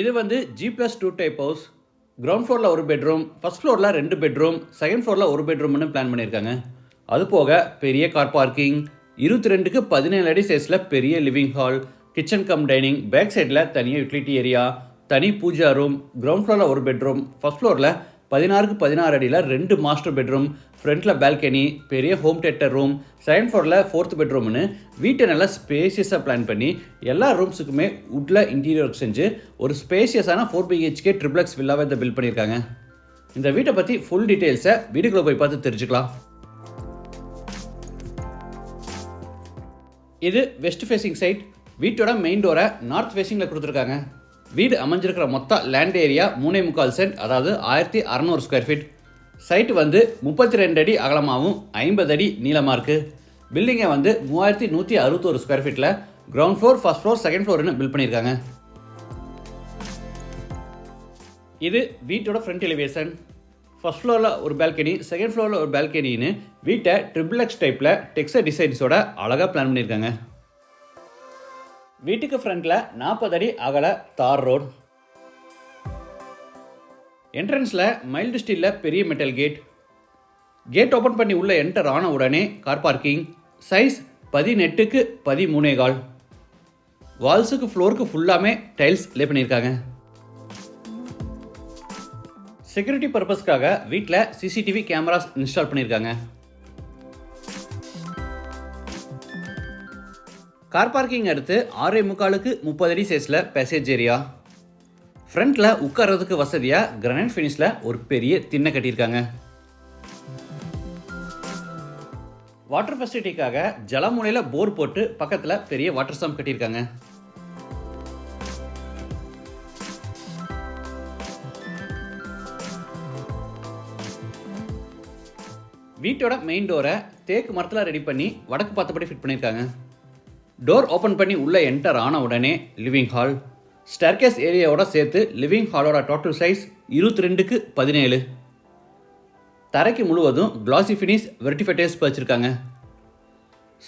இது வந்து G+2 type house. Ground ஃப்ளோரில் ஒரு பெட்ரூம், ஃபர்ஸ்ட் ஃப்ளோரில் 2 பெட்ரூம், செகண்ட் ஃப்ளோரில் ஒரு பெட்ரூம்னு பிளான் பண்ணியிருக்காங்க. அது போக பெரிய கார் பார்க்கிங், 22க்கு 17 அடி சைஸில் பெரிய living hall, kitchen cum dining, back சைடில் தனியாக யூட்டிலிட்டி ஏரியா, தனி பூஜா ரூம், கிரவுண்ட் ஃப்ளோரில் ஒரு பெட்ரூம், ஃபர்ஸ்ட் ஃப்ளோரில் 16க்கு 16 அடியில் 2 மாஸ்டர் பெட்ரூம், ஃப்ரண்ட்டில் பால்கனி, பெரிய ஹோம் தியேட்டர் ரூம், செகண்ட் ஃப்ளோரில் 4th பெட்ரூம்னு வீட்டை நல்லா ஸ்பேசியஸாக பிளான் பண்ணி எல்லா ரூம்ஸுக்குமே வுட்டில் இன்டீரியர் ஒர்க் செஞ்சு ஒரு ஸ்பேசியஸான 4BHK ட்ரிப்ளெக்ஸ் வில்லாவை இதை பில்ட் பண்ணியிருக்காங்க. இந்த வீட்டை பற்றி ஃபுல் டீட்டெயில்ஸை வீட்டுக்குள்ளே போய் பார்த்து தெரிஞ்சுக்கலாம். இது வெஸ்ட் ஃபேசிங் சைட். வீட்டோட மெயின் டோரை நார்த் ஃபேசிங்கில் கொடுத்துருக்காங்க. வீடு அமைஞ்சிருக்கிற மொத்த லேண்ட் ஏரியா 3.25 சென்ட், அதாவது 1600 ஸ்கொயர் ஃபீட். சைட்டு வந்து 32 அடி அகலமாகவும் 50 அடி நீளமாக இருக்குது. பில்டிங்கை வந்து 3161 ஸ்கொயர் ஃபீட்டில் ground floor, first floor, second ஃப்ளோர்னு பில்ட் பண்ணியிருக்காங்க. இது வீட்டோட ஃப்ரண்ட் எலிவேஷன். ஃபர்ஸ்ட் ஃப்ளோரில் ஒரு பால்கனி, செகண்ட் ஃப்ளோரில் ஒரு பால்கனின்னு வீட்டை ட்ரிபிள்எக்ஸ் டைப்பில் டெக்ஸ்டர் டிசைன்ஸோட அழகாக பிளான் பண்ணியிருக்காங்க. வீட்டுக்கு ஃப்ரண்ட்டில் 40 அடி அகல தார் ரோட். என்ட்ரன்ஸில் மைல்டு ஸ்டீலில் பெரிய மெட்டல் கேட். கேட் ஓப்பன் பண்ணி உள்ளே என்டர் ஆன உடனே கார் பார்க்கிங். சைஸ் 18க்கு 13.25. வால்ஸுக்கு ஃப்ளோருக்கு ஃபுல்லாமே டைல்ஸ் லே பண்ணியிருக்காங்க. செக்யூரிட்டி பர்பஸ்க்காக வீட்டில் சிசிடிவி கேமராஸ் இன்ஸ்டால் பண்ணியிருக்காங்க. கார் பார்க்கிங் அடுத்து 6.25க்கு 30 அடி சைஸில் பேசேஜ் ஏரியா. ஃப்ரண்ட்டில் உட்கார்றதுக்கு வசதியாக கிரானைட் ஃபினிஷில் ஒரு பெரிய திண்ணை கட்டியிருக்காங்க. வாட்டர் ஃபெசிலிட்டிக்காக ஜலமுனையில் போர் போட்டு பக்கத்தில் பெரிய வாட்டர் சம்ப் கட்டியிருக்காங்க. வீட்டோட மெயின் டோரை தேக்கு மரத்தில் ரெடி பண்ணி வடக்கு பார்த்தபடி ஃபிட் பண்ணியிருக்காங்க. டோர் ஓப்பன் பண்ணி உள்ளே என்டர் ஆன உடனே லிவிங் ஹால். ஸ்டேர்கேஸ் ஏரியாவோட சேர்த்து லிவிங் ஹாலோட டோட்டல் சைஸ் 22க்கு 17. தரைக்கு முழுவதும் கிளாசி ஃபினிஷ் வெர்டிஃபைடேஸ் வச்சுருக்காங்க.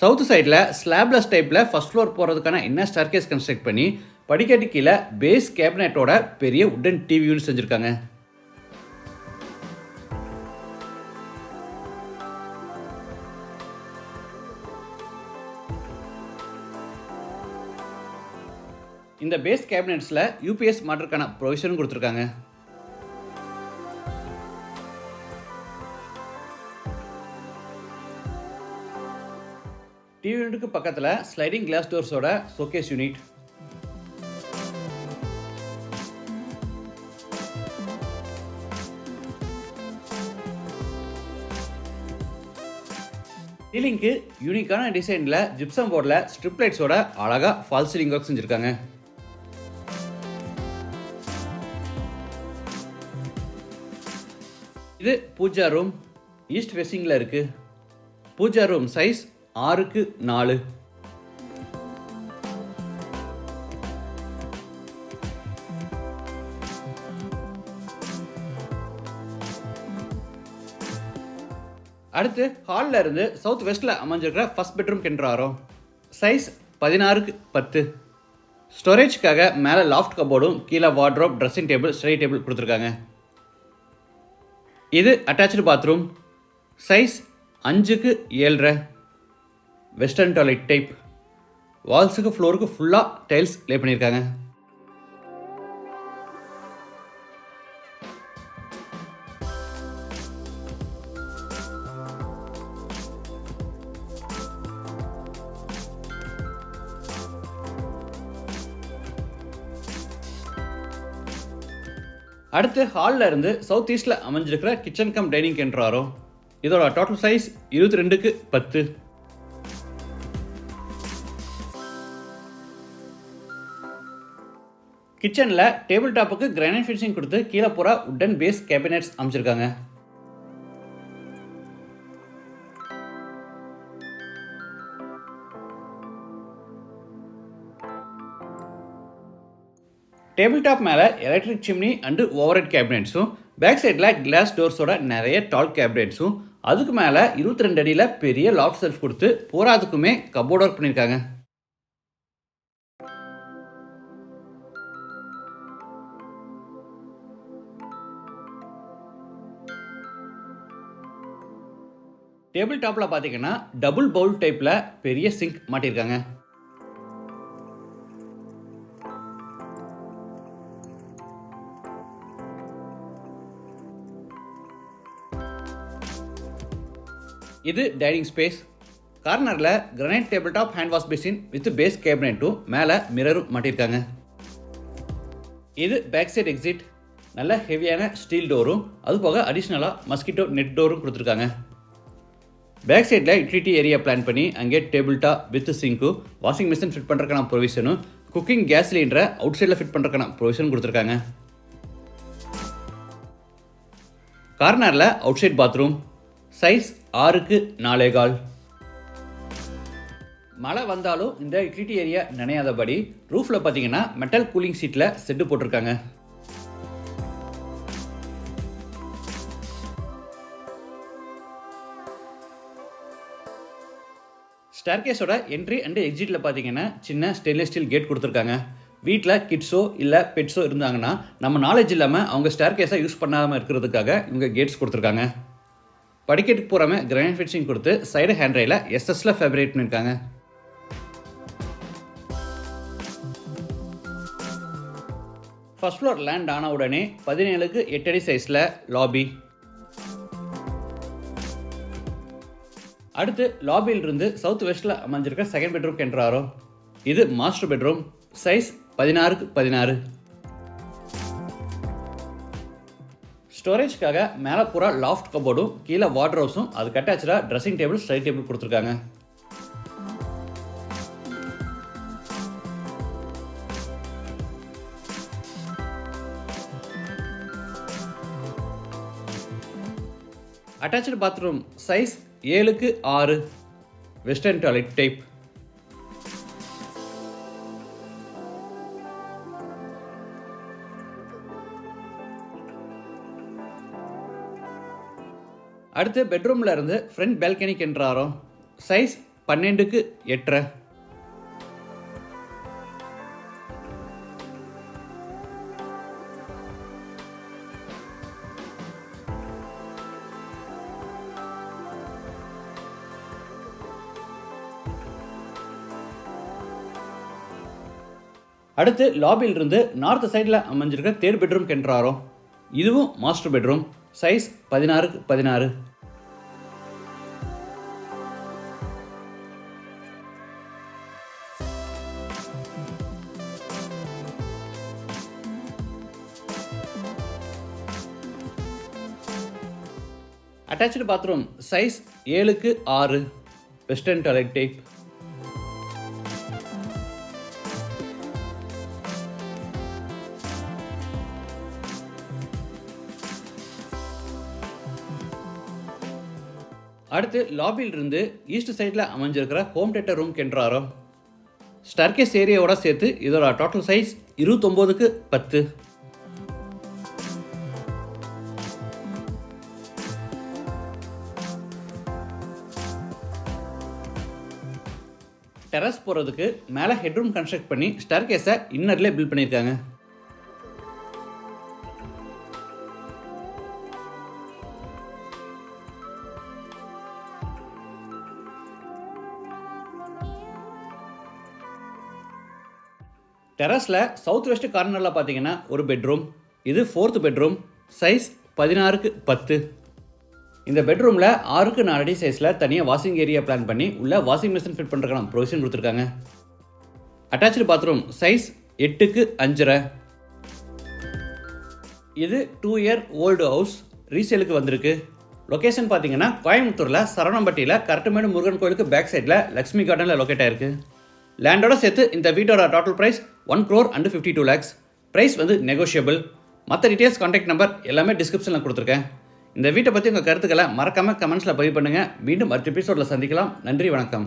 சவுத் சைடில் ஸ்லாப்லெஸ் டைப்பில் ஃபர்ஸ்ட் ஃப்ளோர் போகிறதுக்கான இன்னர் ஸ்டேர்கேஸ் கன்ஸ்ட்ரக்ட் பண்ணி படிக்கட்டு கீழே பேஸ் கேபினட்டோட பெரிய உட்டன் டிவி யூனிட் செஞ்சுருக்காங்க. இந்த பேஸ் கேபினட்ஸில் யூபிஎஸ் மாற்றக்கான ப்ரொவிஷனும் கொடுத்துருக்காங்க. டிவி யூனிட்டுக்கு பக்கத்தில் ஸ்லைடிங் கிளாஸ் டோர்ஸோட ஷோகேஸ் யூனிட். சீலிங்க்கு யூனிக்கான டிசைனில் ஜிப்சம் போர்டில் ஸ்ட்ரிப் லைட்ஸோட அழகாக ஃபால் சீலிங் ஒர்க் செஞ்சுருக்காங்க. இது பூஜா ரூம். ஈஸ்ட் ஃபேசிங்கில் இருக்குது. பூஜா ரூம் சைஸ் 6க்கு 4. அடுத்து ஹாலில் இருந்து சவுத் வெஸ்ட்டில் அமைஞ்சிருக்கிற ஃபர்ஸ்ட் பெட்ரூம் கென்றாரோம். சைஸ் 16க்கு 10. ஸ்டோரேஜ்க்காக மேலே லாஃப்ட் கபோர்டும் கீழே wardrobe, dressing table, study table கொடுத்துருக்காங்க. இது அட்டாச்சு பாத்ரூம். சைஸ் 5க்கு 7.5. Western toilet type. வால்ஸுக்கு ஃப்ளோருக்கு ஃபுல்லாக டைல்ஸ் லே பண்ணியிருக்காங்க. அடுத்து ஹாலில் இருந்து சவுத் ஈஸ்டில் அமைஞ்சிருக்கிற கிச்சன் கம் டைனிங் கென்றாரோம். இதோட டோட்டல் சைஸ் 22க்கு 10. கிச்சனில் டேபிள் டாப்புக்கு கிரானைட் ஃபினிஷிங் கொடுத்து கீழே பூரா உட்டன் பேஸ் கேபினட்ஸ் அமைச்சிருக்காங்க. டேபிள் டாப் மேலே எலக்ட்ரிக் சிம்னி அண்டு ஓவர்ஹெட் கேபினட்ஸும், பேக் சைடில் கிளாஸ் டோர்ஸோட நிறைய டால் கேபினட்ஸும், அதுக்கு மேலே 22 அடியில் பெரிய லாக் செல்ஃப் கொடுத்து பூராதுக்குமே கபோர்ட் ஒர்க் பண்ணியிருக்காங்க. டேபிள் டாப்பில் பார்த்தீங்கன்னா டபுள் பவுல் டைப்பில் பெரிய சிங்க் மாட்டியிருக்காங்க. இது டைனிங் ஸ்பேஸ். கார்னரில் granite table top hand wash basin with base கேபினெட்டும் மேலே மிரரும் மாட்டியிருக்காங்க. இது பேக் சைட் எக்ஸிட். நல்ல ஹெவியான ஸ்டீல் டோரும் அது போக அடிஷ்னலாக மஸ்கிட்டோ நெட் டோரும் கொடுத்துருக்காங்க. பேக் சைடில் யூட்டிலிட்டி ஏரியா பிளான் பண்ணி அங்கே டேபிள் டாப் வித் சிங்க்கு, வாஷிங் மிஷின் ஃபிட் பண்ணுறதுக்கான ப்ரொவிஷனும், குக்கிங் கேஸ் சிலிண்டரை அவுட் சைடில் ஃபிட் பண்ணுறதுக்கான ப்ரொவிஷன் கொடுத்துருக்காங்க. கார்னரில் அவுட் சைட் பாத்ரூம். சைஸ் 6க்கு 4.25. மழை வந்தாலும் இந்த யூட்டிலிட்டி ஏரியா நனையாதபடி ரூஃபில் பார்த்தீங்கன்னா மெட்டல் கூலிங் சீட்டில் செட்டு போட்டிருக்காங்க. ஸ்டேர்கேஸோட என்ட்ரி அண்ட் எக்ஸிட்டில் பார்த்தீங்கன்னா சின்ன ஸ்டெயின்லெஸ் ஸ்டீல் கேட் கொடுத்துருக்காங்க. வீட்டில் கிட்ஸோ இல்லை பெட்ஸோ இருந்தாங்கன்னா நம்ம நாலேஜ் இல்லாமல் அவங்க ஸ்டேர்கேஸை யூஸ் பண்ணாமல் இருக்கிறதுக்காக இவங்க கேட்ஸ் கொடுத்துருக்காங்க. படிக்கட்டுக்கு போகாமல் கிரானைட் ஃபினிஷிங் கொடுத்து சைடு ஹேண்ட் ரைல எஸ்எஸ்ல ஃபேப்ரிகேட் பண்ணியிருக்காங்க. ஃபர்ஸ்ட் ஃப்ளோர் லேண்ட் ஆன உடனே 17க்கு 8 அடி சைஸில் லாபி. அடுத்து லாபியிலிருந்து சவுத் வெஸ்ட்டில் அமைஞ்சிருக்க செகண்ட் பெட்ரூம் என்ட்ராரோ. இது மாஸ்டர் பெட்ரூம். சைஸ் 16க்கு 16. ஸ்டோரேஜ்க்காக மேலே பூரா லாஃப்ட் கபோர்டும் கீழே வார்ட்ரோப்ஸும் அதுக்கு அட்டாச்சாக ட்ரெஸ்ஸிங் டேபிள், ஸ்டடி டேபிள் கொடுத்துருக்காங்க. Attach bathroom. சைஸ் 7க்கு 6. Western toilet type. அடுத்து பெட்ரூமில் இருந்து ஃப்ரண்ட் பால்கனிக்கு என்ட்ராரோ. சைஸ் 12க்கு 8.5. அடுத்து லாபியிலிருந்து நார்த் சைடில் அமைஞ்சிருக்க தேர்ட் பெட்ரூம் என்ட்ராரோ. இதுவும் மாஸ்டர் பெட்ரூம். சைஸ் 16க்கு 16. Attach bathroom. சைஸ் 7க்கு 6. Western toilet type. அடுத்து லாபியிலிருந்து ஈஸ்ட் சைடில் அமைஞ்சிருக்கிற ஹோம் தேட்டர் ரூம் என்ட்ராரோ. ஸ்டேர்கேஸ் ஏரியாவோட சேர்த்து இதோட டோட்டல் சைஸ் 29க்கு 10. டெரஸ் போகிறதுக்கு மேலே ஹெட்ரூம் கன்ஸ்ட்ரக்ட் பண்ணி ஸ்டேர்கேஸை இன்னர்லேயே பில்ட் பண்ணியிருக்காங்க. டெரஸில் சவுத் வெஸ்ட் கார்னரில் பார்த்தீங்கன்னா ஒரு பெட்ரூம். இது 4th பெட்ரூம். சைஸ் 16க்கு 10. இந்த பெட்ரூமில் 6க்கு 4 அடி சைஸில் தனியாக வாஷிங் ஏரியா பிளான் பண்ணி உள்ள வாஷிங் மிஷின் ஃபிட் பண்ணுறதுக்கான ப்ரொவிஷன் கொடுத்துருக்காங்க. Attach bathroom. சைஸ் 8க்கு 5.5. இது 2 இயர் ஓல்டு ஹவுஸ். ரீசேலுக்கு வந்திருக்கு. லொக்கேஷன் பார்த்தீங்கன்னா கோயம்புத்தூரில் சரவணம்பட்டியில் கரட்டுமேடு முருகன் கோயிலுக்கு பேக் சைடில் லக்ஷ்மி கார்டனில் லொக்கேட் ஆயிருக்கு. லேண்டோட சேர்த்து இந்த வீட்டோட டோட்டல் ப்ரைஸ் 1,52 lakhs. ப்ரைஸ் வந்து நெகோஷியபிள். மற்ற டீட்டெயில்ஸ், கான்டாக்ட் நம்பர் எல்லாமே டிஸ்கிரிப்ஷனில் கொடுத்துருக்கேன். இந்த வீட்டை பற்றி உங்கள் கருத்துக்களை மறக்காமல் கமெண்ட்ஸில் பதிவு பண்ணுங்கள். மீண்டும் அடுத்த எபிசோடில் சந்திக்கலாம். நன்றி, வணக்கம்.